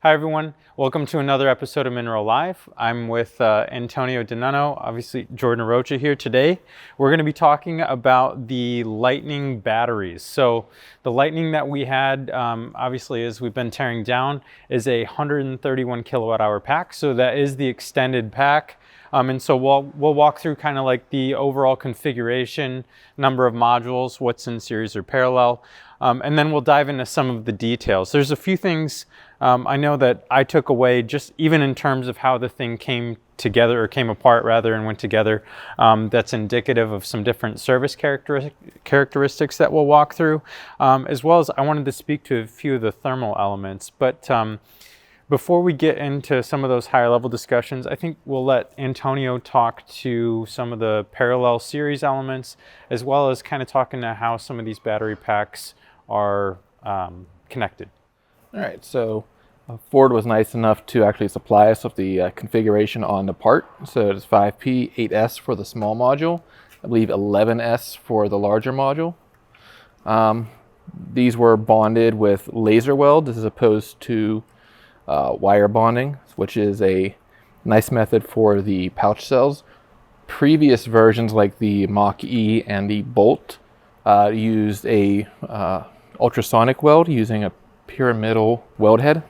Hi everyone, welcome to another episode of Mineral Live. I'm with Antonio DiNunno, obviously Jordan Rocha here today. We're going to be talking about the Lightning batteries. So the Lightning that we had, obviously as we've been tearing down, is a 131 kilowatt hour pack. So that is the extended pack. And so we'll walk through kind of like the overall configuration, number of modules, what's in series or parallel, and then we'll dive into some of the details. There's a few things I know that I took away just even in terms of how the thing came together, or came apart rather, and went together, that's indicative of some different service characteristics that we'll walk through, as well as I wanted to speak to a few of the thermal elements. But before we get into some of those higher level discussions, I think we'll let Antonio talk to some of the parallel series elements, as well as kind of talking to how some of these battery packs are connected. All right, so Ford was nice enough to actually supply us with the configuration on the part. So it's 5P, 8S for the small module, I believe 11S for the larger module. These were bonded with laser weld as opposed to wire bonding, which is a nice method for the pouch cells. Previous versions like the Mach-E and the Bolt used a ultrasonic weld using a pyramidal weld head.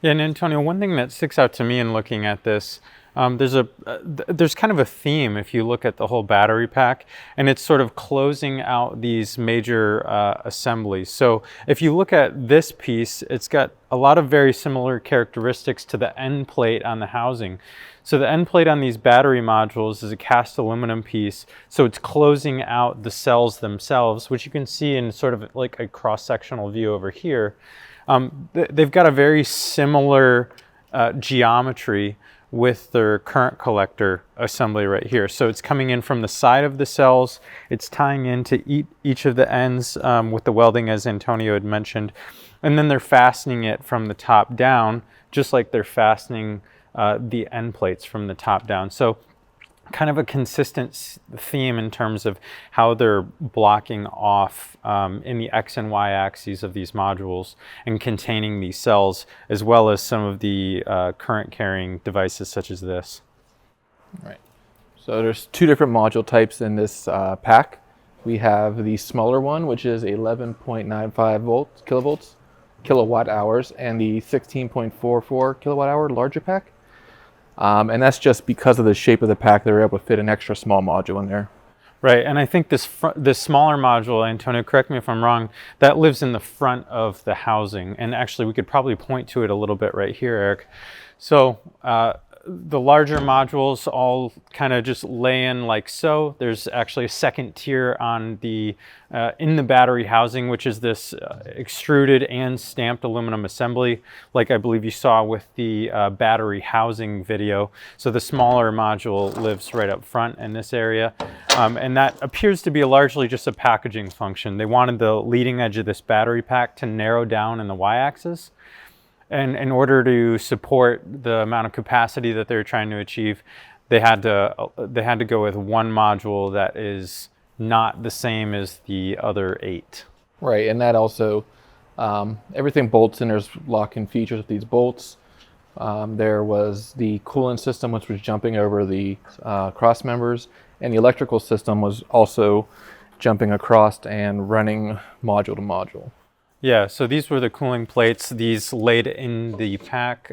Yeah, and Antonio, one thing that sticks out to me in looking at this, there's kind of a theme if you look at the whole battery pack, and it's sort of closing out these major assemblies. So if you look at this piece, it's got a lot of very similar characteristics to the end plate on the housing. So the end plate on these battery modules is a cast aluminum piece, so it's closing out the cells themselves, which you can see in sort of like a cross-sectional view over here. They've got a very similar geometry with their current collector assembly right here. So it's coming in from the side of the cells, it's tying into each of the ends with the welding, as Antonio had mentioned, and then they're fastening it from the top down, just like they're fastening the end plates from the top down. So kind of a consistent theme in terms of how they're blocking off in the X and Y axes of these modules and containing these cells, as well as some of the current carrying devices such as this. Right. So there's two different module types in this pack. We have the smaller one, which is 11.95 kilowatt hours, and the 16.44 kilowatt hour larger pack. And that's just because of the shape of the pack, they were able to fit an extra small module in there. Right, and I think this smaller module, Antonio, correct me if I'm wrong, that lives in the front of the housing. And actually, we could probably point to it a little bit right here, Eric. So the larger modules all kind of just lay in like so. There's actually a second tier on the in the battery housing, which is this extruded and stamped aluminum assembly, like I believe you saw with the battery housing video. So the smaller module lives right up front in this area, and that appears to be largely just a packaging function. They wanted the leading edge of this battery pack to narrow down in the y-axis. And in order to support the amount of capacity that they're trying to achieve, they had to go with one module that is not the same as the other 8. Right, and that also, everything bolts in. There's lock-in features with these bolts. There was the coolant system, which was jumping over the cross members, and the electrical system was also jumping across and running module to module. Yeah, so these were the cooling plates. These laid in the pack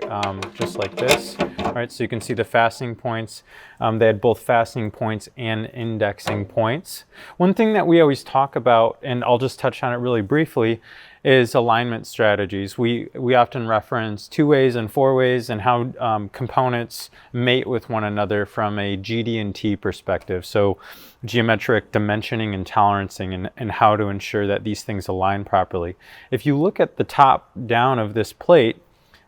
just like this. All right, so you can see the fastening points. They had both fastening points and indexing points. One thing that we always talk about, and I'll just touch on it really briefly, is alignment strategies. We often reference 2-ways and 4-ways and how components mate with one another from a GD&T perspective. So geometric dimensioning and tolerancing, and how to ensure that these things align properly. If you look at the top down of this plate,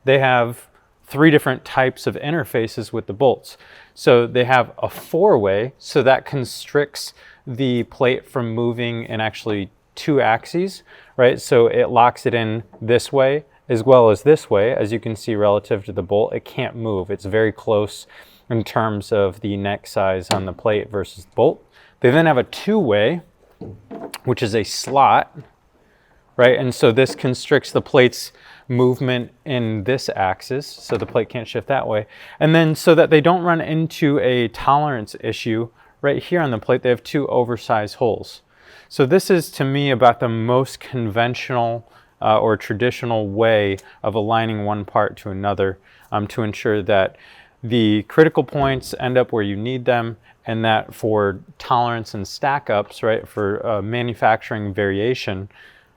they have 3 different types of interfaces with the bolts. So they have a 4-way, so that constricts the plate from moving in actually 2 axes, right? So it locks it in this way as well as this way. As you can see, relative to the bolt, it can't move. It's very close in terms of the neck size on the plate versus the bolt. They then have a 2-way, which is a slot right? And so this constricts the plate's movement in this axis, so the plate can't shift that way. And then so that they don't run into a tolerance issue, right here on the plate, they have two oversized holes. So this is, to me, about the most conventional or traditional way of aligning one part to another to ensure that the critical points end up where you need them, and that for tolerance and stack ups, right, for manufacturing variation,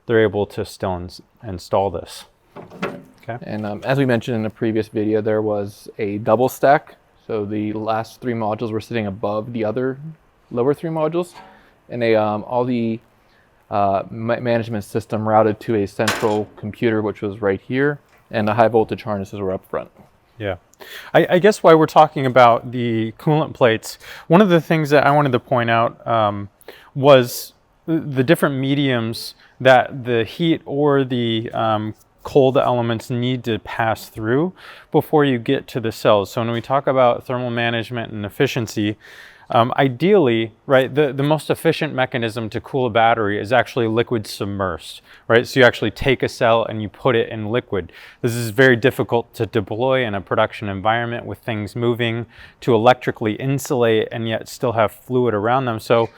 they're able to still install this. Okay. And as we mentioned in the previous video, there was a double stack. So the last three modules were sitting above the other lower three modules, and all the management system routed to a central computer, which was right here, and the high voltage harnesses were up front. Yeah. I guess while we're talking about the coolant plates, one of the things that I wanted to point out was the different mediums that the heat or the cold elements need to pass through before you get to the cells. So when we talk about thermal management and efficiency, ideally, right, the most efficient mechanism to cool a battery is actually liquid submersed, right? So you actually take a cell and you put it in liquid. This is very difficult to deploy in a production environment with things moving, to electrically insulate and yet still have fluid around them. So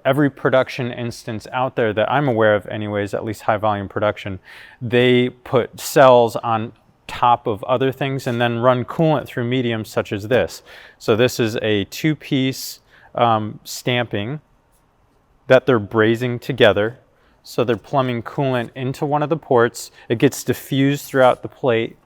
every production instance out there that I'm aware of anyways, at least high volume production, they put cells on top of other things and then run coolant through mediums such as this. So this is a two-piece stamping that they're brazing together. So they're plumbing coolant into one of the ports. It gets diffused throughout the plate,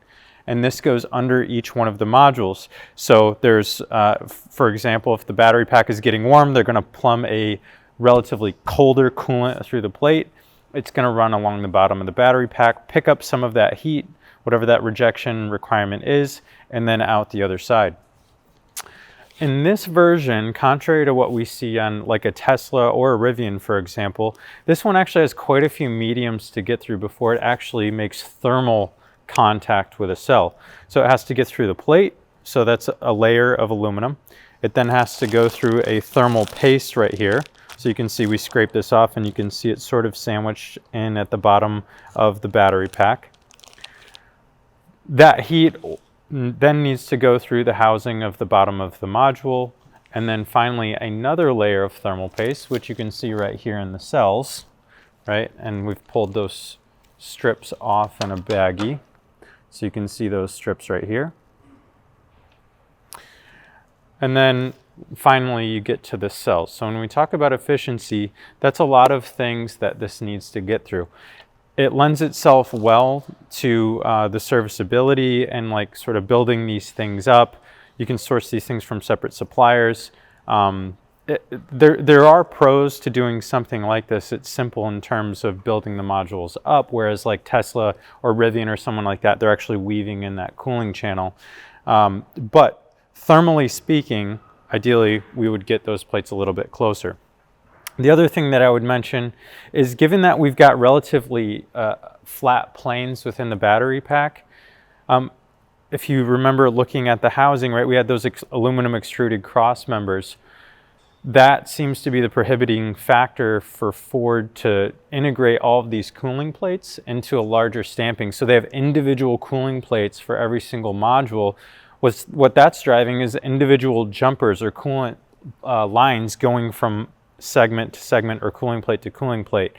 and this goes under each one of the modules. So there's, for example, if the battery pack is getting warm, they're going to plumb a relatively colder coolant through the plate. It's going to run along the bottom of the battery pack, pick up some of that heat, whatever that rejection requirement is, and then out the other side. In this version, contrary to what we see on like a Tesla or a Rivian, for example, this one actually has quite a few mediums to get through before it actually makes thermal contact with a cell. So it has to get through the plate, so that's a layer of aluminum. It then has to go through a thermal paste right here. So you can see we scrape this off and you can see it sort of sandwiched in at the bottom of the battery pack. That heat then needs to go through the housing of the bottom of the module, and then finally another layer of thermal paste, which you can see right here in the cells, right? And we've pulled those strips off in a baggie, so you can see those strips right here. And then finally you get to the cells. So when we talk about efficiency, that's a lot of things that this needs to get through. It lends itself well to the serviceability and like sort of building these things up. You can source these things from separate suppliers. There are pros to doing something like this. It's simple in terms of building the modules up, whereas like Tesla or Rivian or someone like that, they're actually weaving in that cooling channel. But thermally speaking, ideally we would get those plates a little bit closer. The other thing that I would mention is, given that we've got relatively flat planes within the battery pack, if you remember looking at the housing, right, we had those aluminum extruded cross members. That seems to be the prohibiting factor for Ford to integrate all of these cooling plates into a larger stamping. So they have individual cooling plates for every single module. What that's driving is individual jumpers or coolant lines going from segment to segment or cooling plate to cooling plate.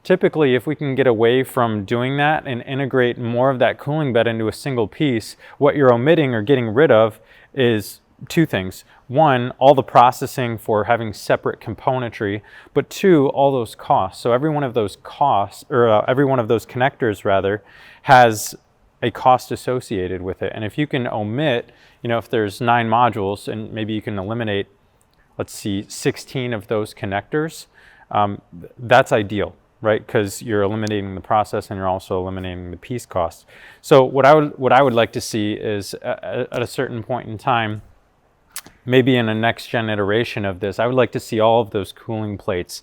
Typically, if we can get away from doing that and integrate more of that cooling bed into a single piece, what you're omitting or getting rid of is two things. One, all the processing for having separate componentry, but two, all those costs. So every one of those costs, or every one of those connectors rather, has a cost associated with it. And if you can omit, if there's 9 modules and maybe you can eliminate, let's see, 16 of those connectors, that's ideal, right? Because you're eliminating the process and you're also eliminating the piece cost. So what I would like to see is at a certain point in time, maybe in a next gen iteration of this, I would like to see all of those cooling plates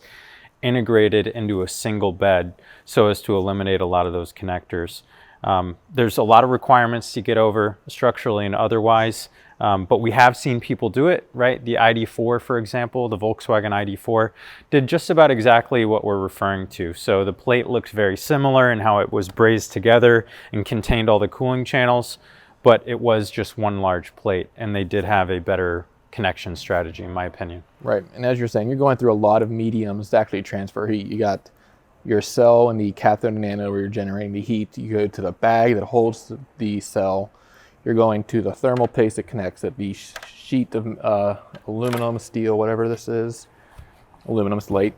integrated into a single bed so as to eliminate a lot of those connectors. There's a lot of requirements to get over structurally and otherwise, but we have seen people do it, right? The ID.4, for example, the Volkswagen ID.4 did just about exactly what we're referring to. So the plate looked very similar in how it was brazed together and contained all the cooling channels, but it was just one large plate, and they did have a better connection strategy, in my opinion. Right, and as you're saying, you're going through a lot of mediums to actually transfer heat. You got your cell and the cathode and anode where you're generating the heat. You go to the bag that holds the cell. You're going to the thermal paste that connects it, the sheet of aluminum, steel, whatever this is, aluminum slate,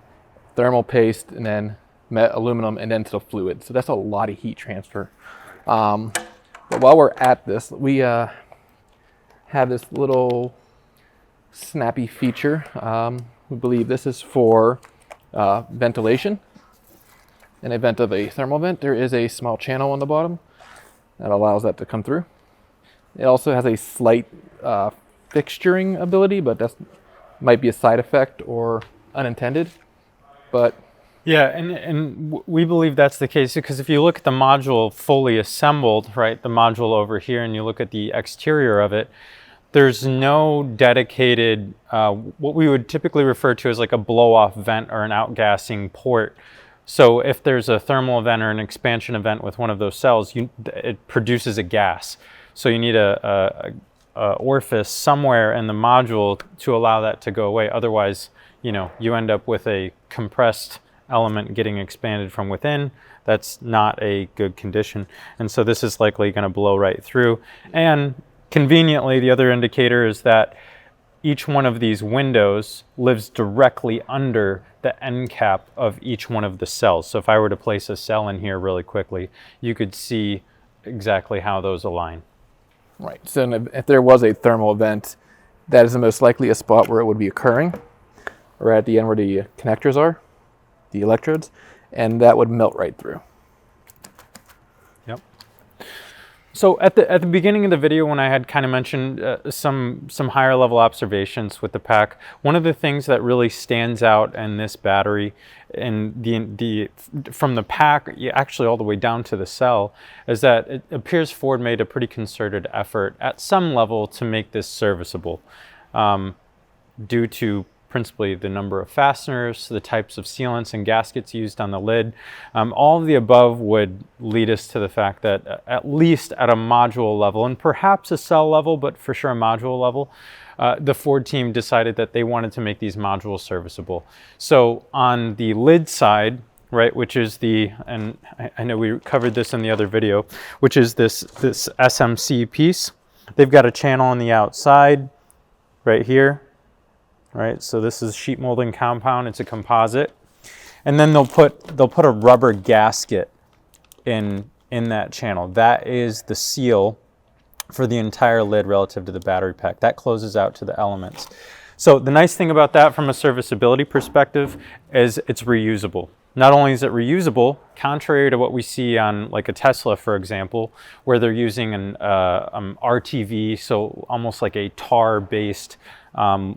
thermal paste, and then aluminum, and then to the fluid. So that's a lot of heat transfer. But while we're at this, we have this little snappy feature. We believe this is for ventilation. In event of a thermal vent, there is a small channel on the bottom that allows that to come through. It also has a slight fixturing ability, but that might be a side effect or unintended. But yeah, and we believe that's the case because if you look at the module fully assembled, right, the module over here, and you look at the exterior of it, there's no dedicated, what we would typically refer to as like a blow-off vent or an outgassing port. So if there's a thermal event or an expansion event with one of those cells, it produces a gas. So you need a orifice somewhere in the module to allow that to go away. Otherwise, you end up with a compressed element getting expanded from within. That's not a good condition. And so this is likely going to blow right through. And conveniently, the other indicator is that each one of these windows lives directly under the end cap of each one of the cells. So if I were to place a cell in here really quickly, you could see exactly how those align. Right, so if there was a thermal event, that is the most likely a spot where it would be occurring, or at the end where the connectors are, the electrodes, and that would melt right through. Yep. So at the beginning of the video, when I had kind of mentioned some higher level observations with the pack, one of the things that really stands out in this battery, and from the pack actually all the way down to the cell, is that it appears Ford made a pretty concerted effort at some level to make this serviceable, due to principally the number of fasteners, the types of sealants and gaskets used on the lid. All of the above would lead us to the fact that at least at a module level, and perhaps a cell level, but for sure a module level, the Ford team decided that they wanted to make these modules serviceable. So on the lid side, right, which is and I know we covered this in the other video, which is this SMC piece, they've got a channel on the outside right here. Right, so this is sheet molding compound. It's a composite, and then they'll put a rubber gasket in that channel. That is the seal for the entire lid relative to the battery pack. That closes out to the elements. So the nice thing about that from a serviceability perspective is it's reusable. Not only is it reusable, contrary to what we see on like a Tesla, for example, where they're using an RTV, so almost like a tar-based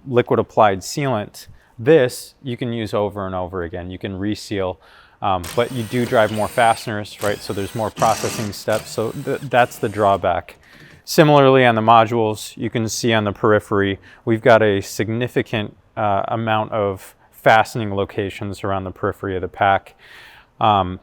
liquid applied sealant. This you can use over and over again. You can reseal, but you do drive more fasteners, right? So there's more processing steps. So that's the drawback. Similarly, on the modules, you can see on the periphery, we've got a significant amount of fastening locations around the periphery of the pack. You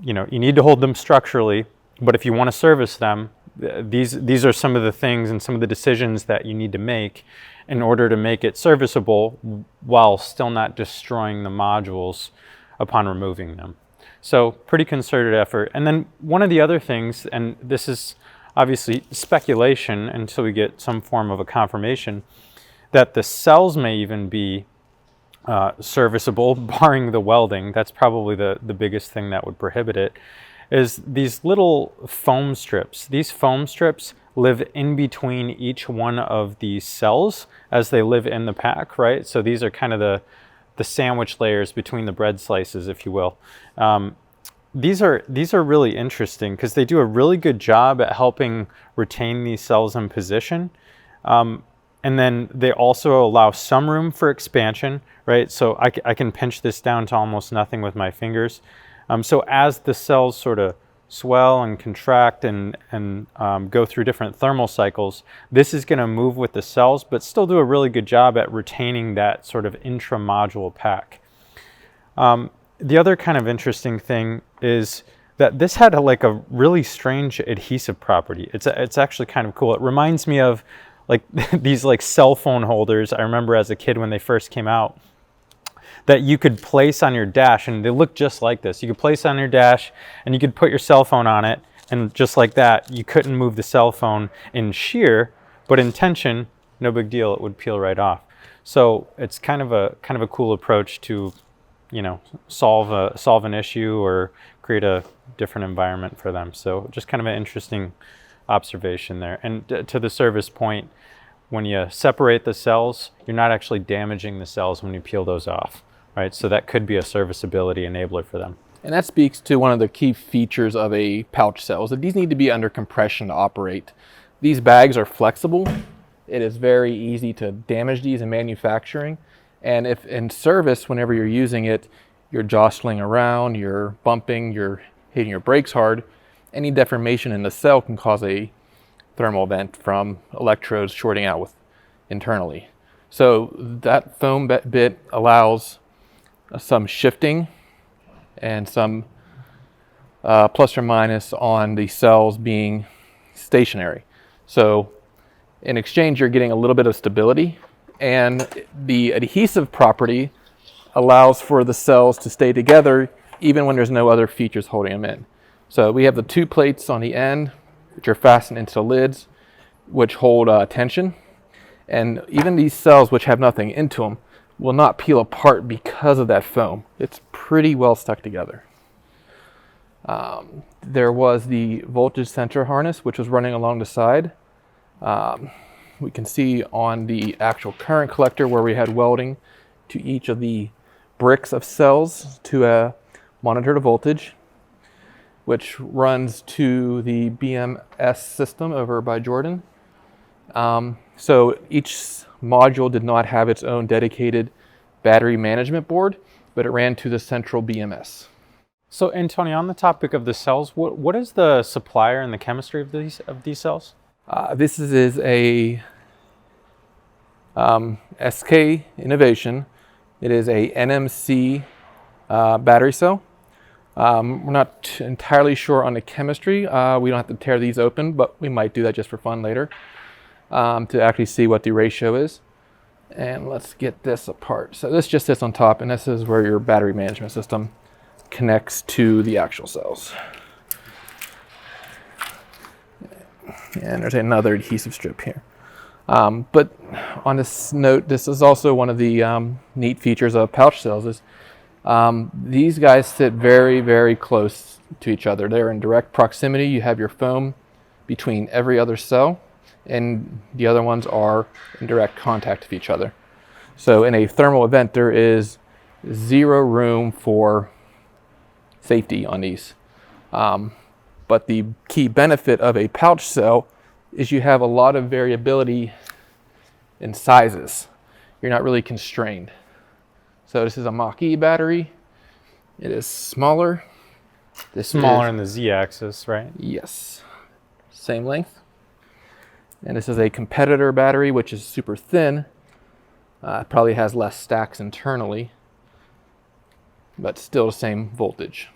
need to hold them structurally, but if you want to service them, these are some of the things and some of the decisions that you need to make in order to make it serviceable while still not destroying the modules upon removing them. So pretty concerted effort. And then one of the other things, and this is obviously speculation until we get some form of a confirmation, that the cells may even be serviceable, barring the welding. That's probably the biggest thing that would prohibit it, is these little foam strips. These foam strips live in between each one of these cells as they live in the pack, right? So these are kind of the sandwich layers between the bread slices, if you will. These are really interesting because they do a really good job at helping retain these cells in position. And then they also allow some room for expansion, right? So I can pinch this down to almost nothing with my fingers. So as the cells sort of swell and contract and go through different thermal cycles, this is going to move with the cells, but still do a really good job at retaining that sort of intramodule pack. The other kind of interesting thing is that this had like a really strange adhesive property. It's actually kind of cool. It reminds me of like these like cell phone holders I remember as a kid when they first came out, that you could place on your dash, and they look just like this. You could place on your dash and you could put your cell phone on it, and just like that, you couldn't move the cell phone in shear, but in tension, no big deal, it would peel right off. So it's kind of a cool approach to, you know, solve an issue or create a different environment for them. So just kind of an interesting observation there. And to the service point, when you separate the cells, you're not actually damaging the cells when you peel those off, right? So that could be a serviceability enabler for them. And that speaks to one of the key features of a pouch cell, is that these need to be under compression to operate. These bags are flexible. It is very easy to damage these in manufacturing. And if in service, whenever you're using it, you're jostling around, you're bumping, you're hitting your brakes hard, any deformation in the cell can cause a thermal event from electrodes shorting out with internally. So that foam bit allows some shifting and some plus or minus on the cells being stationary. So in exchange, you're getting a little bit of stability, and the adhesive property allows for the cells to stay together even when there's no other features holding them in. So we have the two plates on the end, which are fastened into the lids, which hold tension. And even these cells, which have nothing into them, will not peel apart because of that foam. It's pretty well stuck together. There was the voltage sensor harness, which was running along the side. We can see on the actual current collector where we had welding to each of the bricks of cells to monitor the voltage, which runs to the BMS system over by Jordan. So each module did not have its own dedicated battery management board, but it ran to the central BMS. So Antonio, on the topic of the cells, what is the supplier and the chemistry of these cells? This is a SK Innovation. It is a NMC battery cell. We're not entirely sure on the chemistry. We don't have to tear these open, but we might do that just for fun later to actually see what the ratio is. And let's get this apart. So this just sits on top, and this is where your battery management system connects to the actual cells. And there's another adhesive strip here. But on this note, this is also one of the neat features of pouch cells is these guys sit very, very close to each other. They're in direct proximity. You have your foam between every other cell, and the other ones are in direct contact with each other. So in a thermal event, there is zero room for safety on these. But the key benefit of a pouch cell is you have a lot of variability in sizes. You're not really constrained. So this is a Mach-E battery. It is smaller. This Smaller is, in the Z-axis, right? yes, same length. And this is a competitor battery, which is super thin. It probably has less stacks internally, but still the same voltage.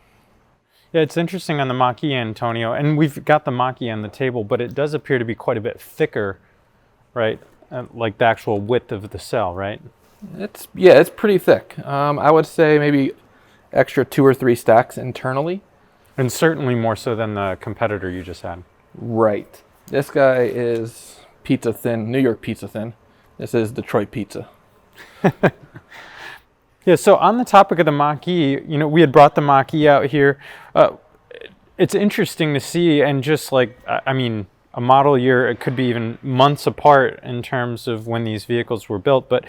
Yeah, it's interesting on the Mach-E, Antonio, and we've got the Mach-E on the table, but it does appear to be quite a bit thicker, right? Like the actual width of the cell, right? It's pretty thick. I would say maybe extra 2 or 3 stacks internally. And certainly more so than the competitor you just had. Right. This guy is pizza thin, New York pizza thin. This is Detroit pizza. Yeah, so on the topic of the Mach-E, you know, we had brought the Mach-E out here. It's interesting to see, and just like, I mean, a model year, it could be even months apart in terms of when these vehicles were built, but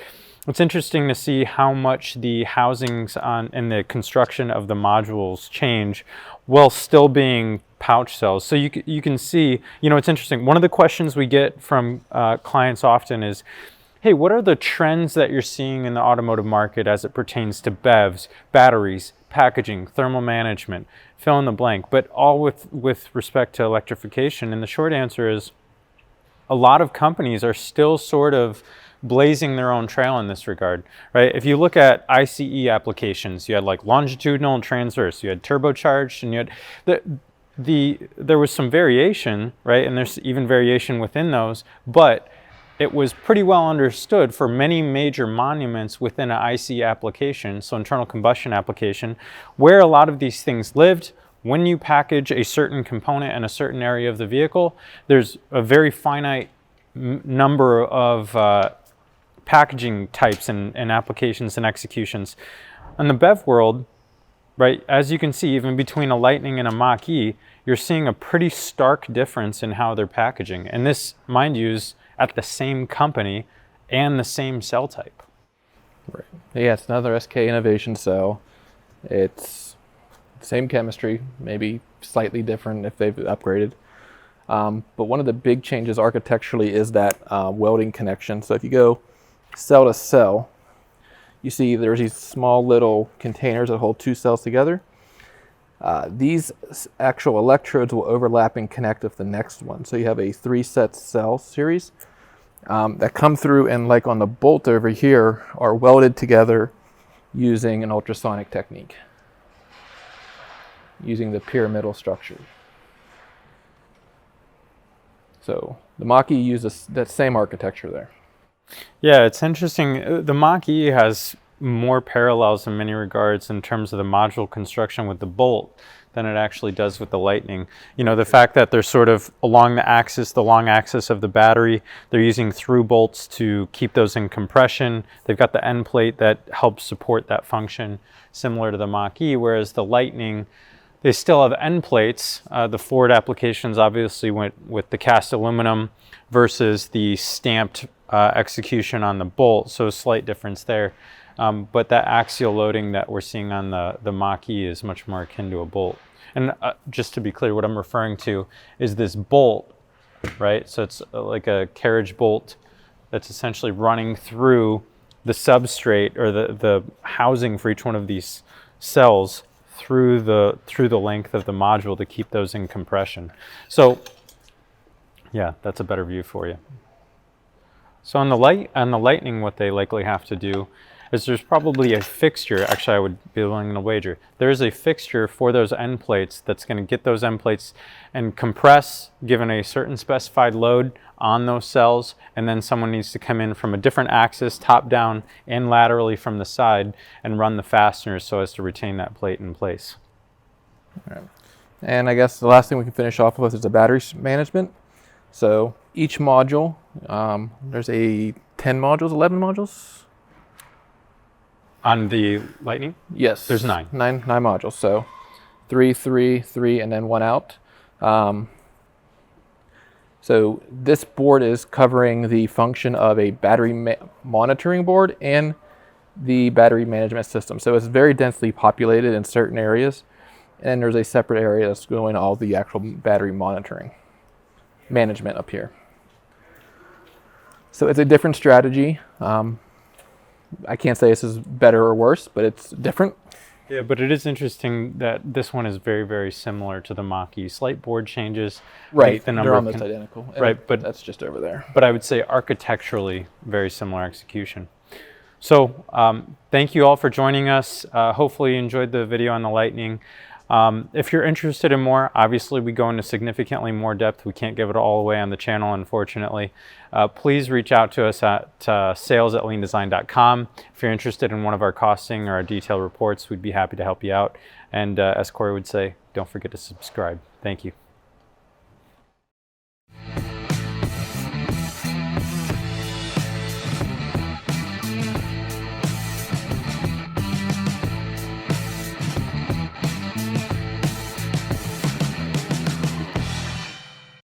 it's interesting to see how much the housings and the construction of the modules change while still being pouch cells. So you can see, you know, it's interesting. One of the questions we get from clients often is, hey, what are the trends that you're seeing in the automotive market as it pertains to BEVs, batteries, packaging, thermal management, fill in the blank, but all with respect to electrification? And the short answer is a lot of companies are still sort of blazing their own trail in this regard, right? If you look at ICE applications, you had like longitudinal and transverse, you had turbocharged, and you had there was some variation, right? And there's even variation within those, but it was pretty well understood for many major monuments within an ICE application, so internal combustion application, where a lot of these things lived. When you package a certain component in a certain area of the vehicle, there's a very finite number of packaging types and applications and executions. In the BEV world, right, as you can see, even between a Lightning and a Mach-E, you're seeing a pretty stark difference in how they're packaging. And this, mind you, is at the same company and the same cell type. Right. Yeah, it's another SK Innovation cell. It's same chemistry, maybe slightly different if they've upgraded. But one of the big changes architecturally is that welding connection. So if you go cell to cell, you see there's these small little containers that hold two cells together. These actual electrodes will overlap and connect with the next one. So you have a 3-set cell series that come through, and like on the bolt over here, are welded together using an ultrasonic technique, using the pyramidal structure. So the Mach-E uses that same architecture there. Yeah, it's interesting. The Mach-E has more parallels in many regards in terms of the module construction with the Bolt than it actually does with the Lightning. You know, the fact that they're sort of along the axis, the long axis of the battery, they're using through bolts to keep those in compression. They've got the end plate that helps support that function, similar to the Mach-E, whereas the Lightning, they still have end plates. The Ford applications obviously went with the cast aluminum versus the stamped execution on the Bolt, so a slight difference there. But that axial loading that we're seeing on the Mach-E is much more akin to a Bolt. And just to be clear, what I'm referring to is this bolt, right? So it's like a carriage bolt that's essentially running through the substrate, or the housing for each one of these cells through the length of the module to keep those in compression. So yeah, that's a better view for you. So on the Lightning, what they likely have to do is there's probably a fixture. Actually, I would be willing to wager there's a fixture for those end plates that's going to get those end plates and compress given a certain specified load on those cells, and then someone needs to come in from a different axis, top down and laterally from the side, and run the fasteners so as to retain that plate in place. All right. And I guess the last thing we can finish off with is the battery management. So each module, there's 10 modules, 11 modules? On the Lightning? Yes. There's 9. Nine modules. So 3, 3, 3, and then 1 out. So this board is covering the function of a battery monitoring board and the battery management system. So it's very densely populated in certain areas. And there's a separate area that's doing all the actual battery management up here. So it's a different strategy. I can't say this is better or worse, but it's different. Yeah, but it is interesting that this one is very, very similar to the Mach-E. Slight board changes. Right, The they're almost identical. Right, but that's just over there. But I would say architecturally, very similar execution. So thank you all for joining us. Hopefully you enjoyed the video on the Lightning. If you're interested in more, obviously we go into significantly more depth. We can't give it all away on the channel, unfortunately. Please reach out to us at sales@leandesign.com. If you're interested in one of our costing or our detailed reports, we'd be happy to help you out. And as Corey would say, don't forget to subscribe. Thank you.